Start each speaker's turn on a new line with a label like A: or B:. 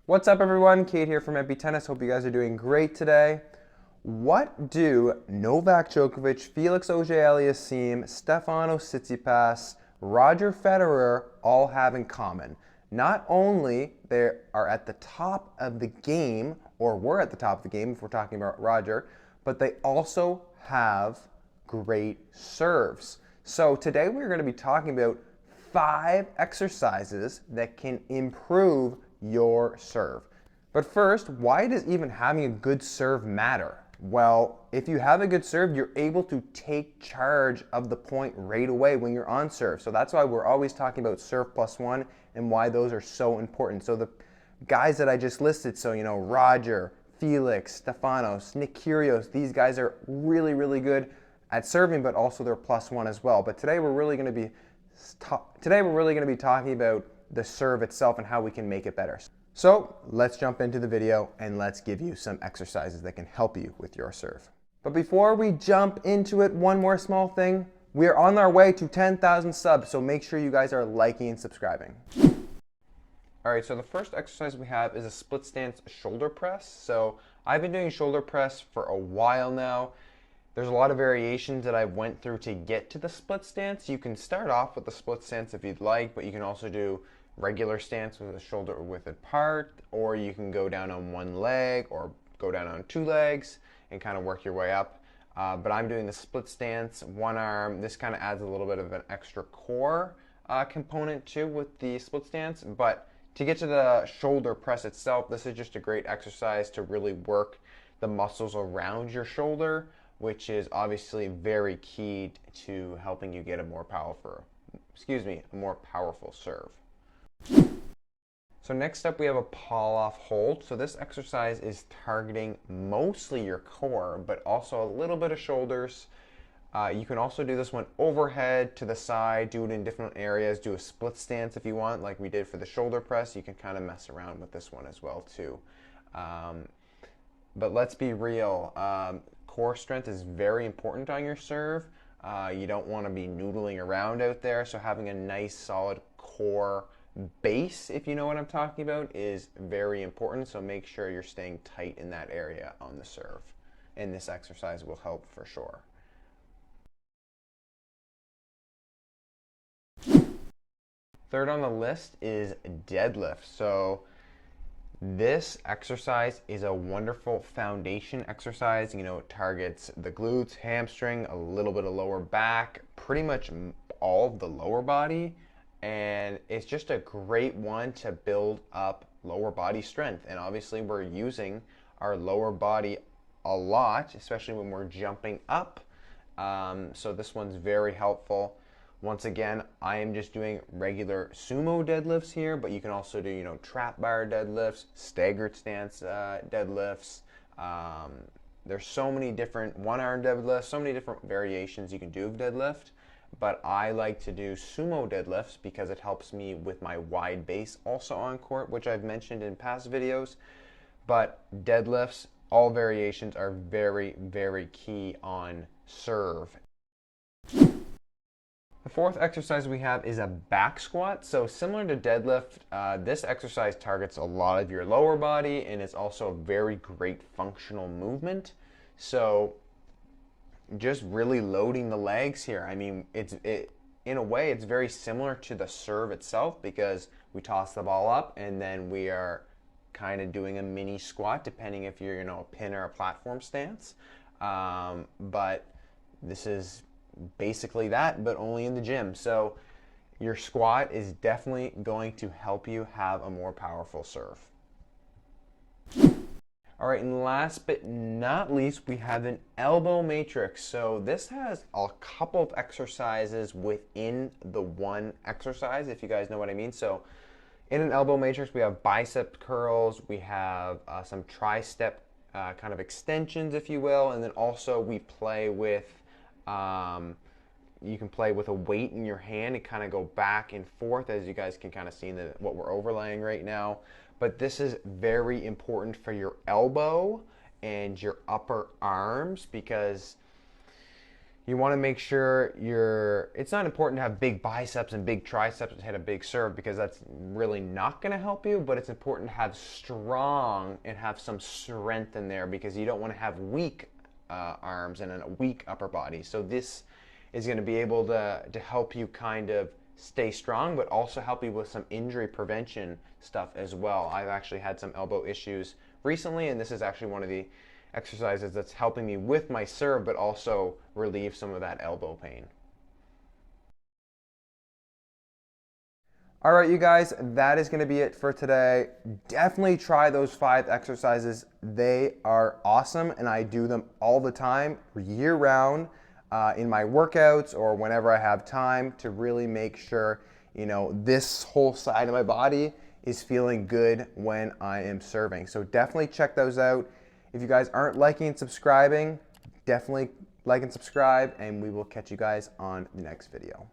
A: What's up everyone, Kate here from MP Tennis. Hope you guys are doing great today. What do Novak Djokovic, Felix Auger-Aliassime, Stefanos Tsitsipas, Roger Federer all have in common? Not only they are at the top of the game, or were at the top of the game if we're talking about Roger, but they also have great serves. So today we're going to be talking about 5 exercises that can improve your serve. But first, why does even having a good serve matter? Well, if you have a good serve, you're able to take charge of the point right away when you're on serve. So that's why we're always talking about serve plus one and why those are so important. So the guys that I just listed, so Roger, Felix, Stefanos, Nick Kyrgios, these guys are really, really good at serving, but also they're plus one as well. But today we're really going to be talking about the serve itself and how we can make it better. So let's jump into the video and let's give you some exercises that can help you with your serve. But before we jump into it, one more small thing. We are on our way to 10,000 subs, so make sure you guys are liking and subscribing. All right, so the first exercise we have is a split stance shoulder press. So I've been doing shoulder press for a while now. There's a lot of variations that I went through to get to the split stance. You can start off with the split stance if you'd like, but you can also do regular stance with the shoulder width apart, or you can go down on one leg or go down on 2 legs and kind of work your way up. But I'm doing the split stance, one arm. This kind of adds a little bit of an extra core component too with the split stance. But to get to the shoulder press itself, this is just a great exercise to really work the muscles around your shoulder, which is obviously very key to helping you get a more powerful serve. So next up we have a pull-off hold. So this exercise is targeting mostly your core, but also a little bit of shoulders. You can also do this one overhead, to the side, do it in different areas, do a split stance if you want, like we did for the shoulder press. You can kind of mess around with this one as well too. But let's be real, core strength is very important on your serve. You don't want to be noodling around out there, so having a nice solid core base, if you know what I'm talking about, is very important. So make sure you're staying tight in that area on the serve, and this exercise will help for sure. Third on the list is deadlift. So this exercise is a wonderful foundation exercise. It targets the glutes, hamstring, a little bit of lower back, pretty much all of the lower body. And it's just a great one to build up lower body strength. And obviously we're using our lower body a lot, especially when we're jumping up. So this one's very helpful. Once again, I am just doing regular sumo deadlifts here, but you can also do, trap bar deadlifts, staggered stance deadlifts. There's so many different one-arm deadlifts, so many different variations you can do of deadlift. But I like to do sumo deadlifts because it helps me with my wide base also on court, which I've mentioned in past videos. But deadlifts, all variations are very, very key on serve. The fourth exercise we have is a back squat. So similar to deadlift, this exercise targets a lot of your lower body, and it's also a very great functional movement. So just really loading the legs here. I mean, in a way, it's very similar to the serve itself, because we toss the ball up and then we are kind of doing a mini squat, depending if you're, a pin or a platform stance. But this is basically that, but only in the gym. So your squat is definitely going to help you have a more powerful serve. All right, and last but not least, we have an elbow matrix. So this has a couple of exercises within the one exercise, if you guys know what I mean. So in an elbow matrix, we have bicep curls, we have some tri-step kind of extensions, if you will, and then also we play with, you can play with a weight in your hand and kind of go back and forth, as you guys can kind of see in what we're overlaying right now. But this is very important for your elbow and your upper arms, because you want to make sure it's not important to have big biceps and big triceps to hit a big serve, because that's really not going to help you, but it's important to have strong and have some strength in there, because you don't want to have weak arms and a weak upper body. So this is going to be able to help you kind of stay strong, but also help you with some injury prevention stuff as well. I've actually had some elbow issues recently, and this is actually one of the exercises that's helping me with my serve, but also relieve some of that elbow pain. All right, you guys, that is going to be it for today. Definitely try those 5 exercises. They are awesome, and I do them all the time, year round, in my workouts or whenever I have time, to really make sure, you know, this whole side of my body is feeling good when I am serving. So definitely check those out. If you guys aren't liking and subscribing, definitely like and subscribe, and we will catch you guys on the next video.